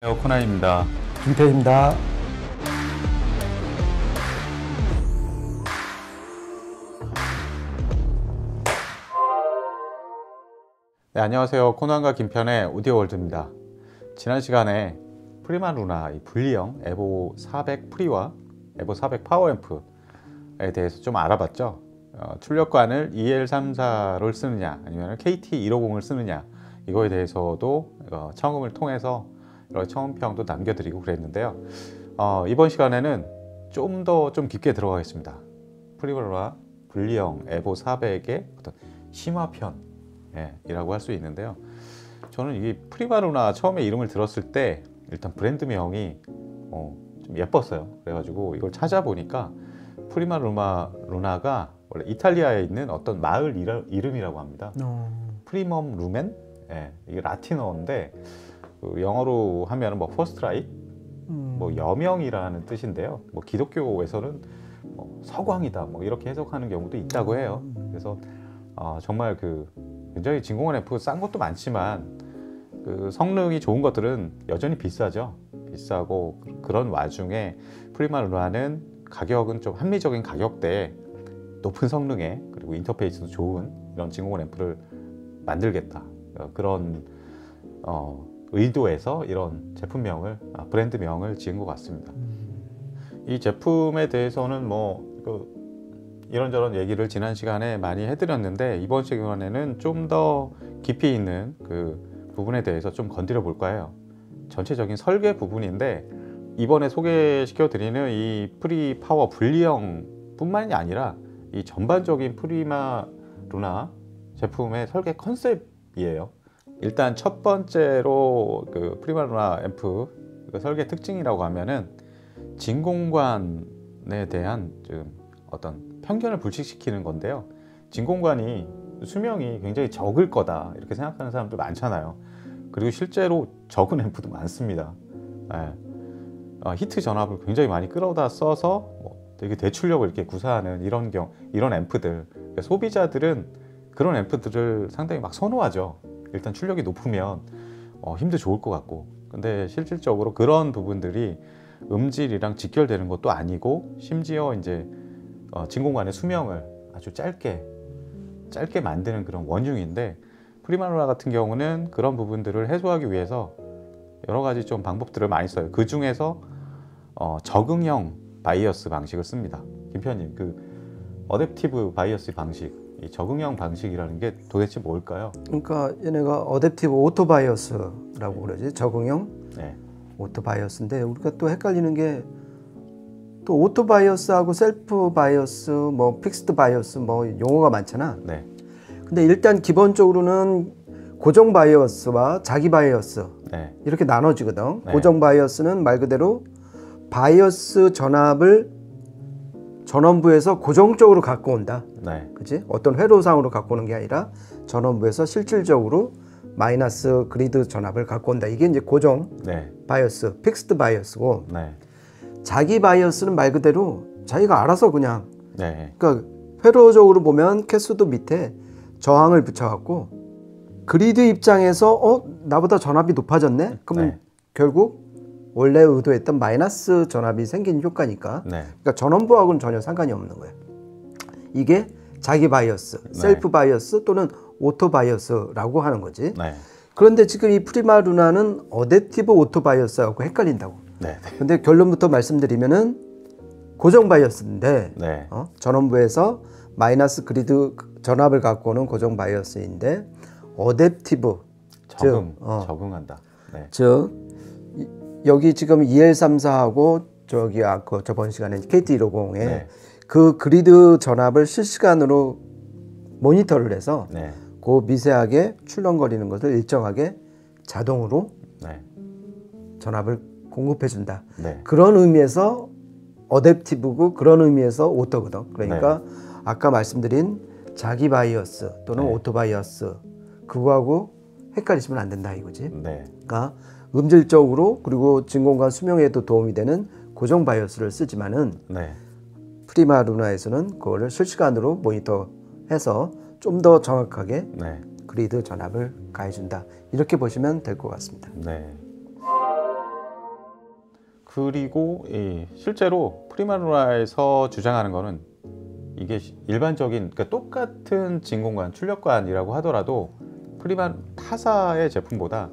안녕하세요, 코난입니다. 김태희입니다. 네, 안녕하세요. 코난과 김편의 오디오월드입니다. 지난 시간에 프리마루나 이 분리형 에보 400 프리와 에보 400 파워앰프에 대해서 좀 알아봤죠. 출력관을 EL34를 쓰느냐 아니면 KT150을 쓰느냐 이거에 대해서도 청음을 통해서 여러 청음평도 남겨드리고 그랬는데요. 이번 시간에는 좀 더 깊게 들어가겠습니다. 프리마루나 분리형 에보 400의 어떤 심화편이라고 할 수 있는데요. 저는 이 프리마루나 처음에 이름을 들었을 때 일단 브랜드명이 좀 예뻤어요. 그래가지고 이걸 찾아보니까 프리마루나가 원래 이탈리아에 있는 어떤 마을 이름이라고 합니다. 프리멈 루멘? 이게 라틴어인데 영어로 하면 뭐 퍼스트라이트, 뭐 여명이라는 뜻인데요. 뭐 기독교에서는 뭐 서광이다, 뭐 이렇게 해석하는 경우도 있다고 해요. 그래서 정말 굉장히 진공관 앰프 싼 것도 많지만 성능이 좋은 것들은 여전히 비싸죠. 비싸고 그런 와중에 프리마루나는 가격은 좀 합리적인 가격대에 높은 성능에 그리고 인터페이스도 좋은 이런 진공관 앰프를 만들겠다. 그런 의도에서 이런 제품명을 브랜드명을 지은 것 같습니다. 이 제품에 대해서는 뭐 이런저런 얘기를 지난 시간에 많이 해드렸는데 이번 시간에는 좀 더 깊이 있는 그 부분에 대해서 좀 건드려 볼까 해요. 전체적인 설계 부분인데 이번에 소개시켜 드리는 이 프리파워 분리형 뿐만이 아니라 이 전반적인 프리마루나 제품의 설계 컨셉이에요. 일단 첫 번째로 프리마루나 앰프 설계 특징이라고 하면은 진공관에 대한 어떤 편견을 불식시키는 건데요. 진공관이 수명이 굉장히 적을 거다 이렇게 생각하는 사람들 많잖아요. 그리고 실제로 적은 앰프도 많습니다. 히트 전압을 굉장히 많이 끌어다 써서 되게 대출력을 이렇게 구사하는 이런 앰프들, 그러니까 소비자들은 그런 앰프들을 상당히 막 선호하죠. 일단 출력이 높으면 힘도 좋을 것 같고, 근데 실질적으로 그런 부분들이 음질이랑 직결되는 것도 아니고 심지어 이제 진공관의 수명을 아주 짧게 만드는 그런 원흉인데, 프리마루나 같은 경우는 그런 부분들을 해소하기 위해서 여러 가지 좀 방법들을 많이 써요. 그 중에서 적응형 바이어스 방식을 씁니다. 김편님, 어댑티브 바이어스 방식, 이 적응형 방식이라는 게 도대체 뭘까요? 그러니까 얘네가 어댑티브 오토 바이어스라고 그러지. 적응형 오토 바이어스인데 우리가 또 헷갈리는 게 또 오토 바이어스하고 셀프 바이어스, 뭐 픽스드 바이어스 뭐 용어가 많잖아. 근데 일단 기본적으로는 고정 바이어스와 자기 바이어스 이렇게 나눠지거든. 고정 바이어스는 말 그대로 바이어스 전압을 전원부에서 고정적으로 갖고 온다. 그치? 어떤 회로상으로 갖고 오는 게 아니라 전원부에서 실질적으로 마이너스 그리드 전압을 갖고 온다. 이게 이제 고정 바이어스, 픽스드 바이어스고, 자기 바이어스는 말 그대로 자기가 알아서 그냥 그러니까 회로적으로 보면 캐스도 밑에 저항을 붙여갖고 그리드 입장에서 나보다 전압이 높아졌네? 그러면 결국 원래 의도했던 마이너스 전압이 생기는 효과니까 그러니까 전원부하고는 전혀 상관이 없는 거예요. 이게 자기 바이어스, 셀프 바이어스 또는 오토 바이어스라고 하는 거지. 그런데 지금 이 프리마루나는 어댑티브 오토 바이어스하고 헷갈린다고. 근데 결론부터 말씀드리면은 고정 바이어스인데 전원부에서 마이너스 그리드 전압을 갖고 오는 고정 바이어스인데 어댑티브 적응한다. 즉 여기 지금 EL34하고 저기 저번 시간에 KT150에 그 그리드 전압을 실시간으로 모니터를 해서 그 미세하게 출렁거리는 것을 일정하게 자동으로 전압을 공급해 준다. 그런 의미에서 어댑티브고 그런 의미에서 오토거든. 그러니까 아까 말씀드린 자기 바이어스 또는 오토 바이어스 그거하고 헷갈리시면 안 된다 이거지. 그러니까 음질적으로 그리고 진공관 수명에도 도움이 되는 고정 바이어스를 쓰지만은 프리마루나에서는 그거를 실시간으로 모니터해서 좀 더 정확하게 그리드 전압을 가해준다. 이렇게 보시면 될 것 같습니다. 그리고 실제로 프리마루나에서 주장하는 거는 이게 일반적인 그러니까 똑같은 진공관, 출력관이라고 하더라도 타사의 제품보다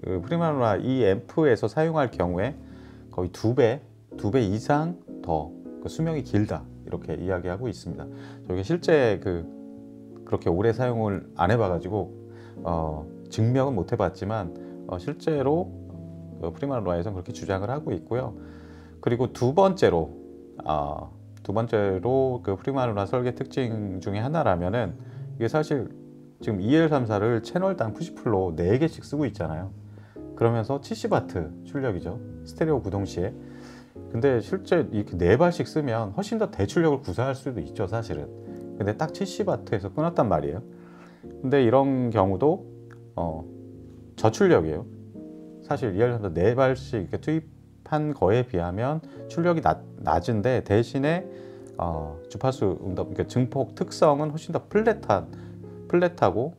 그 프리마루나 이 앰프에서 사용할 경우에 거의 두 배 이상 더 그 수명이 길다 이렇게 이야기하고 있습니다. 저게 실제 그렇게 오래 사용을 안 해봐가지고 증명은 못 해봤지만 실제로 프리마루나에서는 그렇게 주장을 하고 있고요. 그리고 두 번째로 그 프리마루나 설계 특징 중에 하나라면은 이게 사실 지금 EL34를 채널당 푸시풀로 4개씩 쓰고 있잖아요. 그러면서 70W 출력이죠. 스테레오 구동 시에. 근데 실제 이렇게 4발씩 쓰면 훨씬 더 대출력을 구사할 수도 있죠, 사실은. 근데 딱 70W에서 끊었단 말이에요. 근데 이런 경우도 저출력이에요. 사실 EL34 4발씩 이렇게 투입한 거에 비하면 출력이 낮은데 대신에 주파수 응답, 그러니까 증폭 특성은 훨씬 더 플랫하고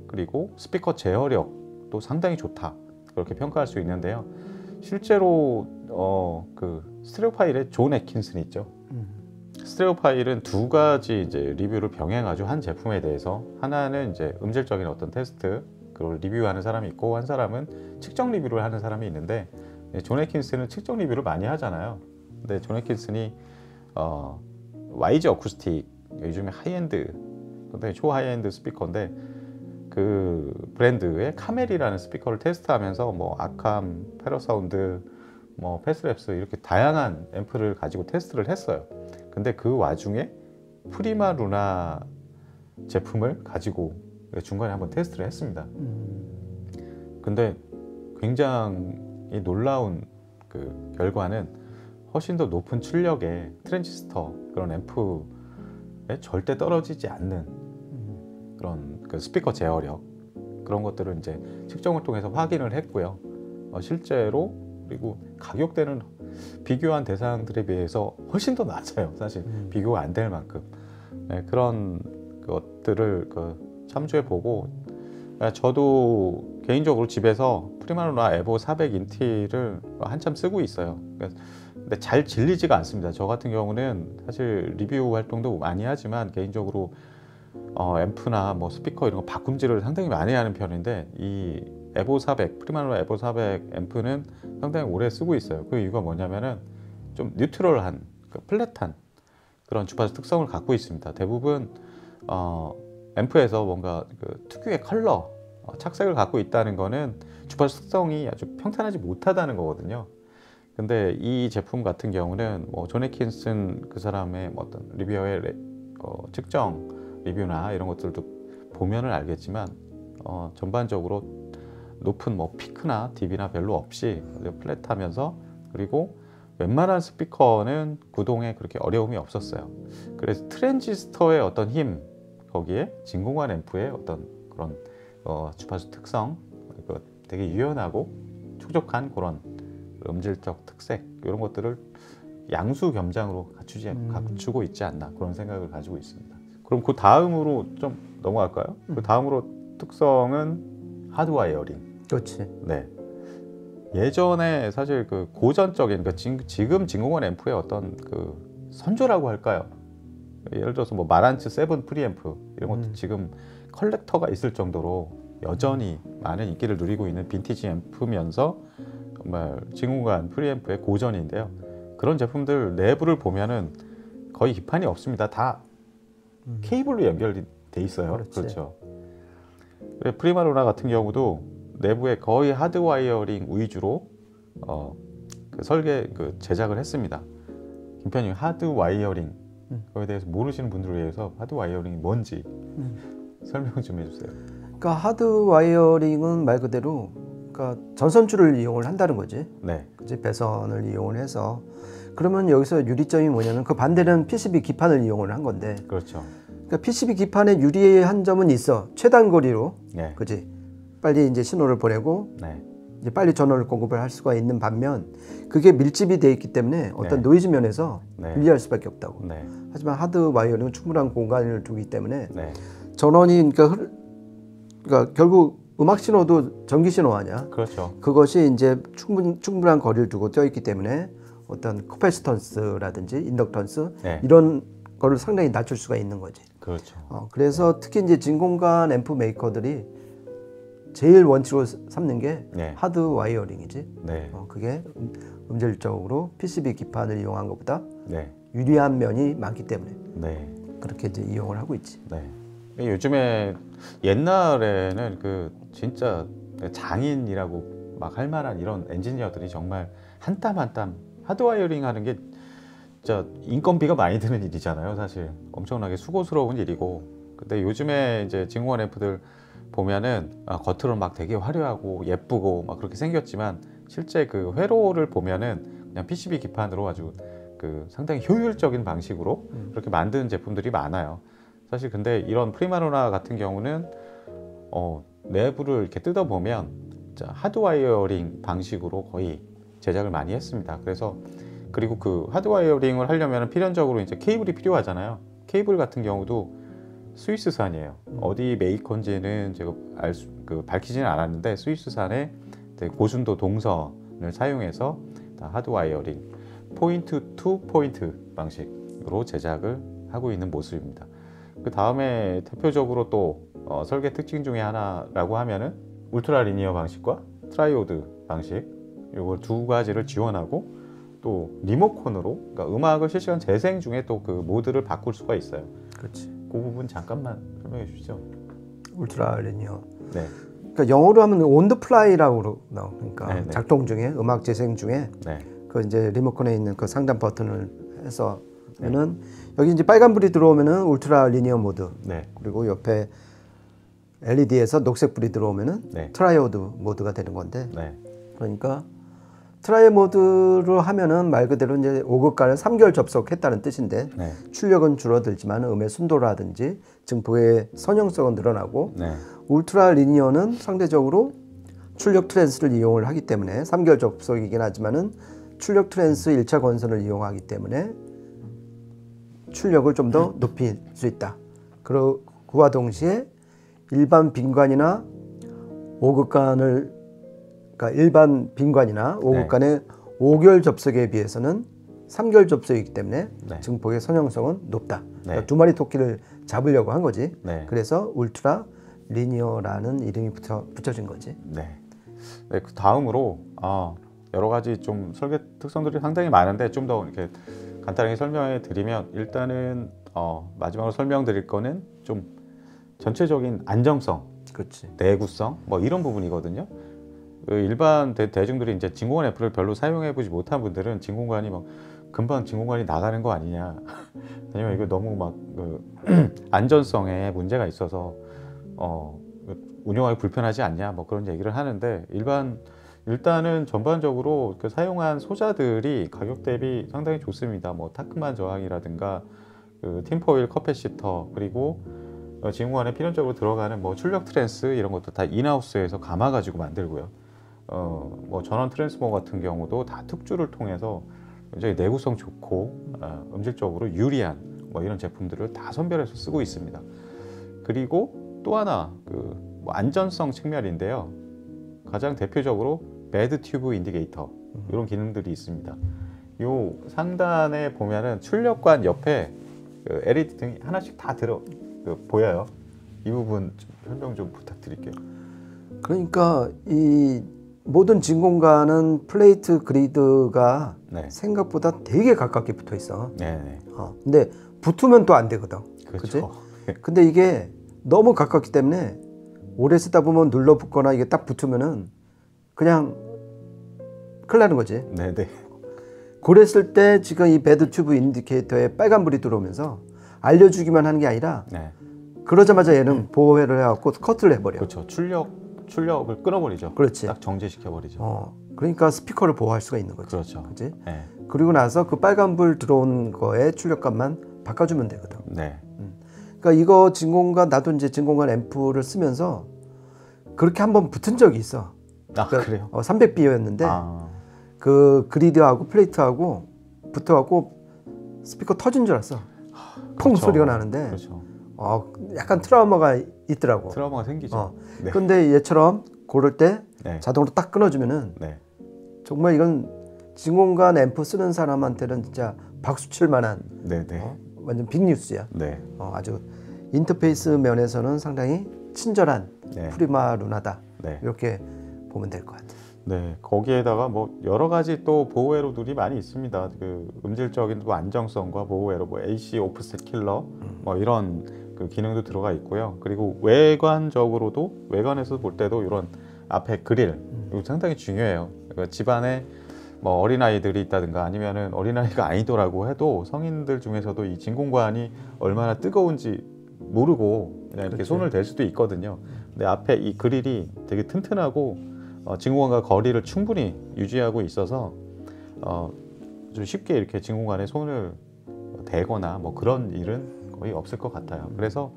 그리고 스피커 제어력도 상당히 좋다 그렇게 평가할 수 있는데요. 실제로 그 스테레오 파일에 존 애킨슨이 있죠. 스테레오 파일은 두 가지 이제 리뷰를 병행하죠. 한 제품에 대해서 하나는 이제 음질적인 어떤 테스트 그걸 리뷰하는 사람이 있고 한 사람은 측정 리뷰를 하는 사람이 있는데 존 애킨슨은 측정 리뷰를 많이 하잖아요. 근데 존 애킨슨이 YG 어쿠스틱 요즘에 하이엔드 굉장히 초하이엔드 스피커인데 그 브랜드의 카멜이라는 스피커를 테스트하면서 뭐 아캄, 패러사운드, 뭐 패스랩스 이렇게 다양한 앰프를 가지고 테스트를 했어요. 근데 그 와중에 프리마루나 제품을 가지고 중간에 한번 테스트를 했습니다. 근데 굉장히 놀라운 그 결과는 훨씬 더 높은 출력의 트랜지스터 그런 앰프에 절대 떨어지지 않는 그런 그 스피커 제어력 그런 것들을 이제 측정을 통해서 확인을 했고요. 실제로 그리고 가격대는 비교한 대상들에 비해서 훨씬 더 낮아요. 사실 비교가 안 될 만큼 그런 것들을 참조해 보고 저도 개인적으로 집에서 프리마루나 에보 400 인티를 한참 쓰고 있어요. 근데 잘 질리지가 않습니다. 저 같은 경우는 사실 리뷰 활동도 많이 하지만 개인적으로 앰프나 뭐 스피커 이런 거 바꿈질을 상당히 많이 하는 편인데 이 에보 400 프리마루나 에보 400 앰프는 상당히 오래 쓰고 있어요. 그 이유가 뭐냐면은 좀 뉴트럴한 플랫한 그런 주파수 특성을 갖고 있습니다. 대부분 앰프에서 뭔가 그 특유의 컬러 착색을 갖고 있다는 거는 주파수 특성이 아주 평탄하지 못하다는 거거든요. 근데 이 제품 같은 경우는 뭐 존 애킨슨 그 사람의 어떤 리뷰어의 측정 리뷰나 이런 것들도 보면은 알겠지만 전반적으로 높은 뭐 피크나 DB나 별로 없이 플랫하면서 그리고 웬만한 스피커는 구동에 그렇게 어려움이 없었어요. 그래서 트랜지스터의 어떤 힘 거기에 진공관 앰프의 어떤 그런 주파수 특성 되게 유연하고 촉촉한 그런 음질적 특색 이런 것들을 양수겸장으로 갖추고 있지 않나 그런 생각을 가지고 있습니다. 그럼 그 다음으로 좀 넘어갈까요? 그 다음으로 특성은 하드와이어링. 그렇지. 네. 예전에 사실 그 고전적인 지금 진공관 앰프의 어떤 그 선조라고 할까요? 예를 들어서 뭐 마란츠 7 프리앰프 이런 것도 지금 컬렉터가 있을 정도로 여전히 많은 인기를 누리고 있는 빈티지 앰프면서 정말 진공관 프리앰프의 고전인데요. 그런 제품들 내부를 보면은 거의 기판이 없습니다. 다 케이블로 연결돼 있어요. 그렇지. 그렇죠. 프리마루나 같은 경우도 내부에 거의 하드와이어링 위주로 제작을 했습니다. 김편님 하드와이어링 그거에 대해서 모르시는 분들을 위해서 하드와이어링이 뭔지 설명 좀 해주세요. 그러니까 하드와이어링은 말 그대로 그러니까 전선줄을 이용을 한다는 거지. 네. 그치? 배선을 이용을 해서 그러면 여기서 유리점이 뭐냐면 그 반대는 PCB 기판을 이용을 한 건데. 그렇죠. 그러니까 PCB 기판에 유리한 점은 있어. 최단 거리로. 네. 그지? 빨리 이제 신호를 보내고 네. 이제 빨리 전원을 공급을 할 수가 있는 반면 그게 밀집이 돼 있기 때문에 어떤 노이즈 면에서 유리할 수밖에 없다고. 네. 하지만 하드와이어링은 충분한 공간을 두기 때문에 네. 전원이 그러니까 결국 음악 신호도 전기 신호 아니야. 그렇죠. 그것이 이제 충분한 거리를 두고 떠 있기 때문에 어떤 커패시턴스라든지 인덕턴스 네. 이런 거를 상당히 낮출 수가 있는 거지. 그렇죠. 그래서 특히 이제 진공관 앰프 메이커들이 제일 원칙으로 삼는 게 네. 하드 와이어링이지. 네. 그게 음질적으로 PCB 기판을 이용한 것보다 네. 유리한 면이 많기 때문에 네. 그렇게 이제 이용을 하고 있지. 네. 요즘에 옛날에는 그 진짜 장인이라고 막 할 만한 이런 엔지니어들이 정말 한 땀 한 땀 하드와이어링 하는 게 진짜 인건비가 많이 드는 일이잖아요. 사실 엄청나게 수고스러운 일이고. 근데 요즘에 이제 진공관 앰프들 보면은 겉으로 막 되게 화려하고 예쁘고 막 그렇게 생겼지만 실제 그 회로를 보면은 그냥 PCB 기판으로 아주 그 상당히 효율적인 방식으로 그렇게 만드는 제품들이 많아요. 사실 근데 이런 프리마로나 같은 경우는 내부를 이렇게 뜯어보면 하드와이어링 방식으로 거의 제작을 많이 했습니다. 그래서 그리고 그 하드와이어링을 하려면 필연적으로 이제 케이블이 필요하잖아요. 케이블 같은 경우도 스위스산이에요. 어디 메이커인지는 제가 밝히지는 않았는데 스위스산의 고순도 동선을 사용해서 하드와이어링 포인트 투 포인트 방식으로 제작을 하고 있는 모습입니다. 그 다음에 대표적으로 또 설계 특징 중에 하나라고 하면은 울트라 리니어 방식과 트라이오드 방식 이걸 두 가지를 지원하고 또 리모컨으로 그러니까 음악을 실시간 재생 중에 또 그 모드를 바꿀 수가 있어요. 그렇지. 그 부분 잠깐만 설명해 주시죠. 울트라 리니어. 네. 그러니까 영어로 하면 on the fly라고 나와. 그러니까 네네. 작동 중에 음악 재생 중에 네. 그 이제 리모컨에 있는 그 상단 버튼을 해서는 여기 이제 빨간불이 들어오면은 울트라 리니어 모드. 네. 그리고 옆에 LED에서 녹색불이 들어오면은 네. 트라이오드 모드가 되는 건데. 네. 그러니까 트라이 모드로 하면은 말 그대로 이제 5급간을 3개월 접속했다는 뜻인데 네. 출력은 줄어들지만 음의 순도라든지 증폭의 선형성은 늘어나고 네. 울트라 리니어는 상대적으로 출력 트랜스를 이용을 하기 때문에 3개월 접속이긴 하지만은 출력 트랜스 1차 건선을 이용하기 때문에 출력을 좀 더 높일 수 있다. 그리고 그와 동시에 일반 빈관이나 5급간을 그러니까 일반 빈관이나 5급간의 5개월 접속에 비해서는 3개월 접속이기 때문에 네. 증폭의 선형성은 높다. 네. 그러니까 두 마리 토끼를 잡으려고 한 거지. 네. 그래서 울트라 리니어라는 이름이 붙여진 거지. 네. 네, 그 다음으로 여러 가지 좀 설계 특성들이 상당히 많은데 좀 더 이렇게 간단하게 설명해 드리면 일단은 마지막으로 설명드릴 거는 좀 전체적인 안정성, 그렇지. 내구성 뭐 이런 부분이거든요. 일반 대중들이 이제 진공관 앰프를 별로 사용해 보지 못한 분들은 진공관이 막 금방 진공관이 나가는 거 아니냐, 아니면 이거 너무 막 안전성에 문제가 있어서 운영하기 불편하지 않냐 뭐 그런 얘기를 하는데 일단은 전반적으로 그 사용한 소자들이 가격 대비 상당히 좋습니다. 뭐 타크만 저항이라든가 그 틴포일 커패시터 그리고 진공관에 필연적으로 들어가는 뭐 출력 트랜스 이런 것도 다 인하우스에서 감아 가지고 만들고요. 뭐 전원 트랜스포머 같은 경우도 다 특주를 통해서 굉장히 내구성 좋고 음질적으로 유리한 뭐 이런 제품들을 다 선별해서 쓰고 있습니다. 그리고 또 하나 뭐 안전성 측면인데요. 가장 대표적으로 배드 튜브 인디게이터 이런 기능들이 있습니다. 요 상단에 보면은 출력관 옆에 LED 등이 하나씩 다 보여요. 이 부분 좀 설명 좀 부탁드릴게요. 그러니까 이 모든 진공관은 플레이트 그리드가 네. 생각보다 되게 가깝게 붙어 있어. 네. 근데 붙으면 또 안 되거든. 그렇죠. 그치? 근데 이게 너무 가깝기 때문에 오래 쓰다 보면 눌러 붙거나 이게 딱 붙으면은 그냥 큰일 나는 거지. 네네. 그랬을 때 지금 이 배드 튜브 인디케이터에 빨간불이 들어오면서 알려주기만 하는 게 아니라 네. 그러자마자 얘는 보호를 해갖고 커트를 해버려. 그렇죠. 출력을 끊어버리죠. 그렇지. 딱 정지시켜버리죠. 그러니까 스피커를 보호할 수가 있는 거지. 그렇죠. 그렇지? 네. 그리고 나서 그 빨간불 들어온 거에 출력값만 바꿔주면 되거든. 네. 그러니까 이거 진공관 나도 이제 진공관 앰프를 쓰면서 그렇게 한번 붙은 적이 있어. 그러니까 그래요? 300B였는데 그 그리드하고 플레이트하고 붙어갖고 스피커 터진 줄 알았어. 펑 그렇죠. 소리가 나는데 그렇죠. 약간 트라우마가 있더라고. 트라우마가 생기죠. 네. 근데 얘처럼 고를 때 네. 자동으로 딱 끊어주면은 네. 정말 이건 진공관 앰프 쓰는 사람한테는 진짜 박수 칠 만한 네네. 완전 빅뉴스야. 네. 아주 인터페이스 면에서는 상당히 친절한 네. 프리마 루나다. 네. 이렇게 보면 될 것 같아요. 네, 거기에다가 뭐 여러 가지 또 보호 회로들이 많이 있습니다. 그 음질적인 뭐 안정성과 보호 회로, 뭐 AC 오프셋 킬러, 뭐 이런 그 기능도 들어가 있고요. 그리고 외관적으로도 외관에서 볼 때도 이런 앞에 그릴 이거 상당히 중요해요. 그러니까 집안에 뭐 어린아이들이 있다든가 아니면은 어린아이가 아니더라고 해도 성인들 중에서도 이 진공관이 얼마나 뜨거운지 모르고 그냥 이렇게 그렇지. 손을 댈 수도 있거든요. 근데 앞에 이 그릴이 되게 튼튼하고 진공관과 거리를 충분히 유지하고 있어서 좀 쉽게 이렇게 진공관에 손을 대거나 뭐 그런 일은 거의 없을 것 같아요. 그래서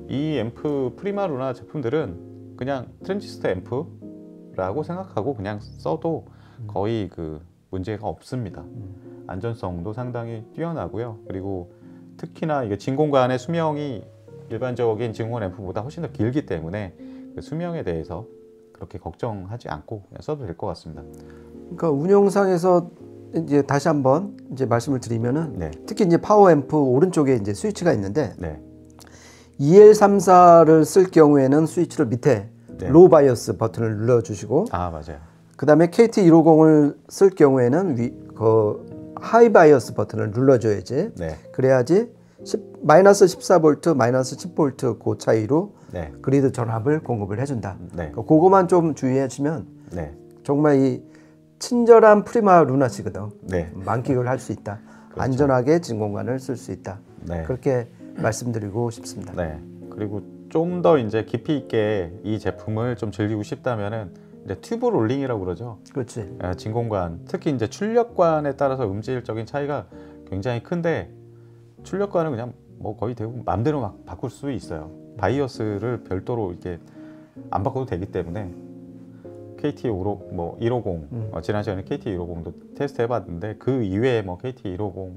이 앰프 프리마 루나 제품들은 그냥 트랜지스터 앰프라고 생각하고 그냥 써도 거의 그 문제가 없습니다. 안전성도 상당히 뛰어나고요. 그리고 특히나 이게 진공관의 수명이 일반적인 진공관 앰프보다 훨씬 더 길기 때문에 그 수명에 대해서 그렇게 걱정하지 않고 그냥 써도 될 것 같습니다. 그러니까 운영상에서 이제 다시 한번 이제 말씀을 드리면은 네. 특히 이제 파워 앰프 오른쪽에 이제 스위치가 있는데 네. EL34를 쓸 경우에는 스위치를 밑에 네. 로우 바이어스 버튼을 눌러주시고 아 맞아요. 그 다음에 KT150을 쓸 경우에는 하이 바이어스 버튼을 눌러줘야지. 네. 그래야지 마이너스 14V, 마이너스 10V 그 차이로 네. 그리드 전압을 공급을 해준다. 네. 그거만 좀 주의하시면 네. 정말 이 친절한 프리마 루나시거든. 네. 만끽을 할 수 있다. 그렇죠. 안전하게 진공관을 쓸 수 있다. 네. 그렇게 말씀드리고 싶습니다. 네. 그리고 좀 더 이제 깊이 있게 이 제품을 좀 즐기고 싶다면은 이제 튜브 롤링이라고 그러죠. 그렇지. 진공관, 특히 이제 출력관에 따라서 음질적인 차이가 굉장히 큰데 출력관은 그냥 뭐 거의 대부분 마음대로 막 바꿀 수 있어요. 바이어스를 별도로 이렇게 안 바꿔도 되기 때문에 KT150, 뭐 150, 지난 시간에 KT150도 테스트 해봤는데 그 이외에 뭐 KT150,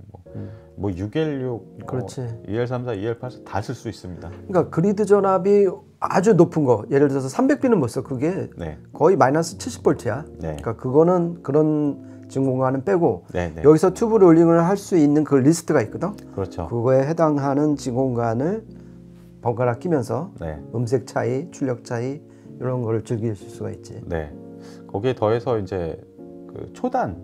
뭐 616, 그렇지. 뭐 EL34, EL84 다 쓸 수 있습니다. 그러니까 그리드 전압이 아주 높은 거, 예를 들어서 300B는 못 써. 그게 네, 거의 마이너스 70V야. 네, 그러니까 그거는 그런 진공관은 빼고 네, 네. 여기서 튜브 롤링을 할 수 있는 그 리스트가 있거든. 그렇죠. 그거에 해당하는 진공관을 번갈아 끼면서 네, 음색 차이, 출력 차이 이런 거를 즐기실 수가 있지. 네. 거기에 더해서 이제 그 초단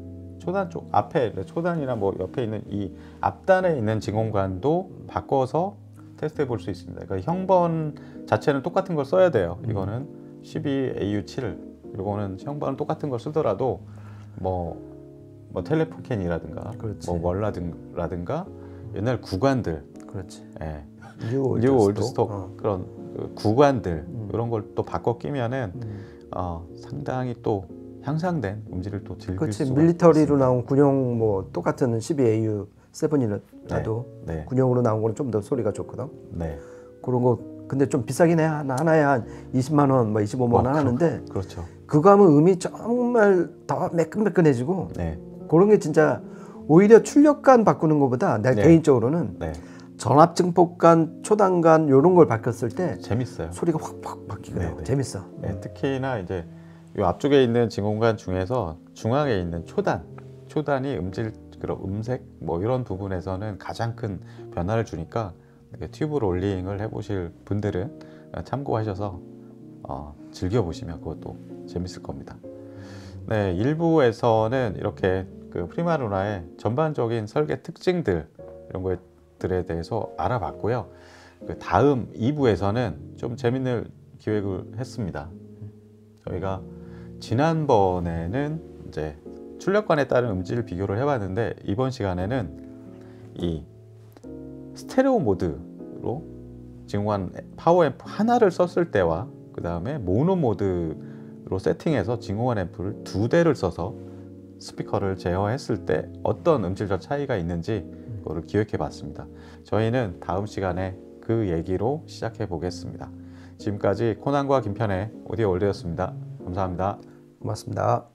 쪽 앞에 초단이나 뭐 옆에 있는 이 앞단에 있는 진공관도 바꿔서 테스트해 볼 수 있습니다. 그러니까 형번 자체는 똑같은 걸 써야 돼요. 이거는 12AU7, 이거는 형번은 똑같은 걸 쓰더라도 뭐 텔레포캔이라든가 그렇지. 뭐 월라든가 옛날 구관들, 그렇지. 예, 뉴 뉴 올드스톡 그런 그 구관들 이런 걸 또 바꿔 끼면은 상당히 또 향상된 음질을 또 즐길 그렇지. 수가 밀리터리로 있습니다. 나온 군용 뭐 똑같은 12AU7이라도 네. 군용으로 나온 거는 좀 더 소리가 좋거든. 네, 그런 거 근데 좀 비싸긴 해. 하나에 한 20만 원, 뭐 25만 원 하는데 그렇죠. 그거 하면 음이 정말 더 매끈매끈해지고 네, 그런 게 진짜 오히려 출력관 바꾸는 것보다 내가 네. 개인적으로는 네, 전압 증폭관, 초단관 이런 걸 바꿨을 때 재밌어요. 소리가 확 바뀌거든. 네. 재밌어. 네, 특히나 이제 이 앞쪽에 있는 진공관 중에서 중앙에 있는 초단이 그런 음색 뭐 이런 부분에서는 가장 큰 변화를 주니까 이렇게 튜브 롤링을 해보실 분들은 참고하셔서 즐겨보시면 그것도 재밌을 겁니다. 네, 1부에서는 이렇게 그 프리마 루나의 전반적인 설계 특징들 이런 것들에 대해서 알아봤고요. 그 다음 2부에서는 좀 재밌는 기획을 했습니다. 저희가 지난번에는 이제 출력관에 따른 음질 비교를 해봤는데 이번 시간에는 이 스테레오 모드로 진공관 파워 앰프 하나를 썼을 때와 그 다음에 모노 모드로 세팅해서 진공관 앰프를 2대를 써서 스피커를 제어했을 때 어떤 음질적 차이가 있는지 그거를 기획해 봤습니다. 저희는 다음 시간에 그 얘기로 시작해 보겠습니다. 지금까지 코난과 김편의 오디오 월드였습니다. 감사합니다. 고맙습니다.